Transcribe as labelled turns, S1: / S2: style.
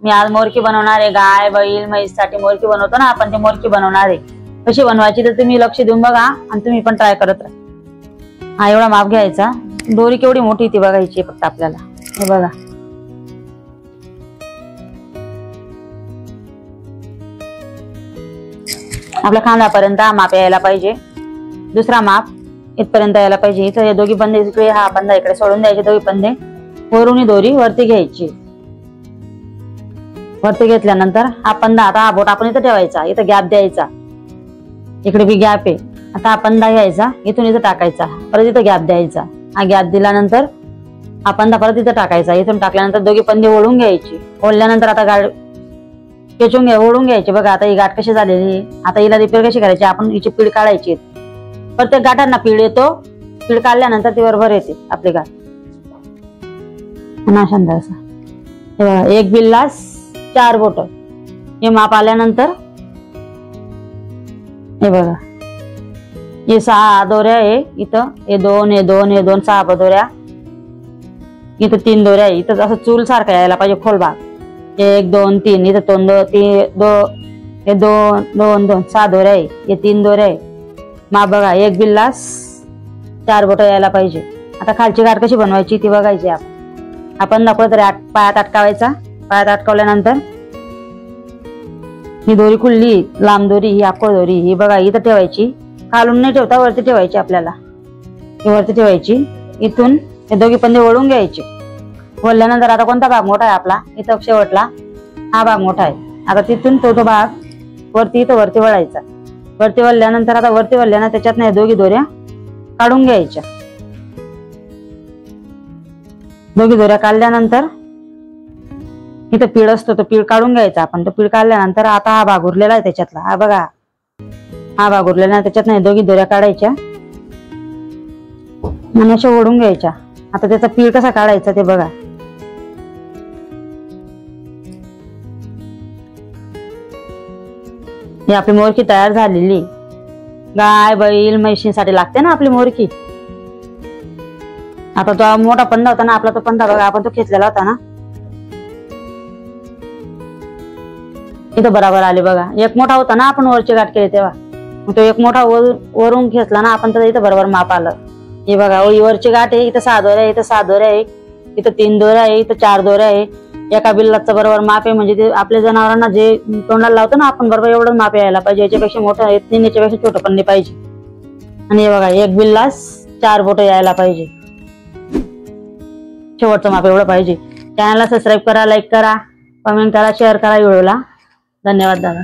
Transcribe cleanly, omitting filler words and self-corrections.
S1: मी आज मोरकी बनवणार आहे। गाय बैल म्हैससाठी मोरकी बनवतो ना आपण, ते मोरकी बनवणार आहे। कशी बनवायची तर तुम्ही लक्ष देऊन बघा आणि तुम्ही पण ट्राय करत राहा। हा एवढा माप घ्यायचा। दोरी केवढी मोठी ती बघायची फक्त आपल्याला। हे बघा आपल्या खांद्यापर्यंत हा माप यायला पाहिजे। दुसरा माप इथपर्यंत यायला पाहिजे। इथं हे दोघी पंधे इकडे, हा पंधा इकडे सोडून द्यायचे दोघी पंधे। वरून ही दोरी वरती घ्यायची। वरती घेतल्यानंतर हा पंधा, आता हा बोट आपण इथं ठेवायचा, इथं गॅप द्यायचा, इकडे बी गॅप आहे। आता हा पंधा घ्यायचा, इथून इथं टाकायचा, परत इथं गॅप द्यायचा। हा गॅप दिल्यानंतर हा पंधा परत इथं टाकायचा, इथून टाकल्यानंतर दोघी पंधे ओढून घ्यायची। ओढल्यानंतर आता गाठ खेचून ओढून घ्यायची। बघा आता ही गाठ कशी झालेली। आता हिला रिपेअर कशी करायची, आपण हिची पीळ काढायची। प्रत्येक गाठांना पीळ येतो, पीळ काढल्यानंतर ती बरोबर येते आपली गाठ। एक बिल्लास 4 बोट हे माप आल्यानंतर हे बघा हे 6 दोऱ्या आहे। इथं हे 2 हे 2 हे 2 6 दोऱ्या, इथं 3 दोऱ्या आहे। इथं असं चूल सारखा यायला पाहिजे खोल भाग। 1 2 3 इथं 2 2 हे 2 2 2 6 दोऱ्या आहे। हे 3 दोऱ्या आहे। माप बघा एक बिल्लास 4 बोट यायला पाहिजे। आता खालची गाठ कशी बनवायची ती बघायची आपण दाखवलं तरी पायात अटकावायचा। पायात अटकवल्यानंतर ही दोरी खुलली लांब दोरी, ही आखोळ दोरी, ही बघा इथं ठेवायची। खालून नाही ठेवता वरती ठेवायची आपल्याला। ही वरती ठेवायची। इथून हे दोघी पंधे ओढून घ्यायचे। ओढल्यानंतर आता कोणता भाग मोठा आहे आपला, इथं शेवटला हा भाग मोठा आहे। आता तिथून तो भाग वरती इथं वरती वळायचा। वरती वळल्यानंतर आता वरती वळल्यानंतर त्याच्यात नाही दोघी दोऱ्या काढून घ्यायच्या। दोघी दोऱ्या काढल्यानंतर इथं पीळ असतो तो पीळ काढून घ्यायचा आपण। तो पीळ काढल्यानंतर आता हा भाग उरलेला आहे त्याच्यातला, हा बघा हा भाग उरलेला आहे त्याच्यात नाही दोघी दोऱ्या काढायच्या आणि अशा ओढून घ्यायच्या। आता त्याचा पीळ कसा काढायचा ते बघा। ही आपली मोरकी तयार झालेली। गाय बैल म्हैशीसाठी लागते ना आपली मोरकी। आता तो मोठा पंधा होता ना आपला, तो पंधा बघा आपण तो खेचलेला होता ना, इथं बरोबर आले बघा। एक मोठा होता ना आपण वरची गाठ केली तेव्हा, तो एक मोठा वरून खेचला ना आपण, तर इथं बरोबर माप आलं। हे बघा वरची गाठ आहे, इथं 6 दोऱ्या आहे, इथं 6 दोऱ्या आहे, इथं 3 दोऱ्या आहे, इथं 4 दोऱ्या आहे। एका बिल्लाचं बरोबर माप आहे। म्हणजे ते आपल्या जनावरांना जे तोंडाला लावतो ना आपण, बरोबर एवढं माप यायला पाहिजे। याच्यापेक्षा मोठं येत नाही, याच्यापेक्षा छोटं पण नाही पाहिजे। आणि हे बघा एक बिल्लास 4 बोट यायला पाहिजे। शेवटचं माप एवढं पाहिजे। चॅनलला सबस्क्राईब करा, लाईक करा, कमेंट करा, शेअर करा व्हिडिओला। धन्यवाद दादा।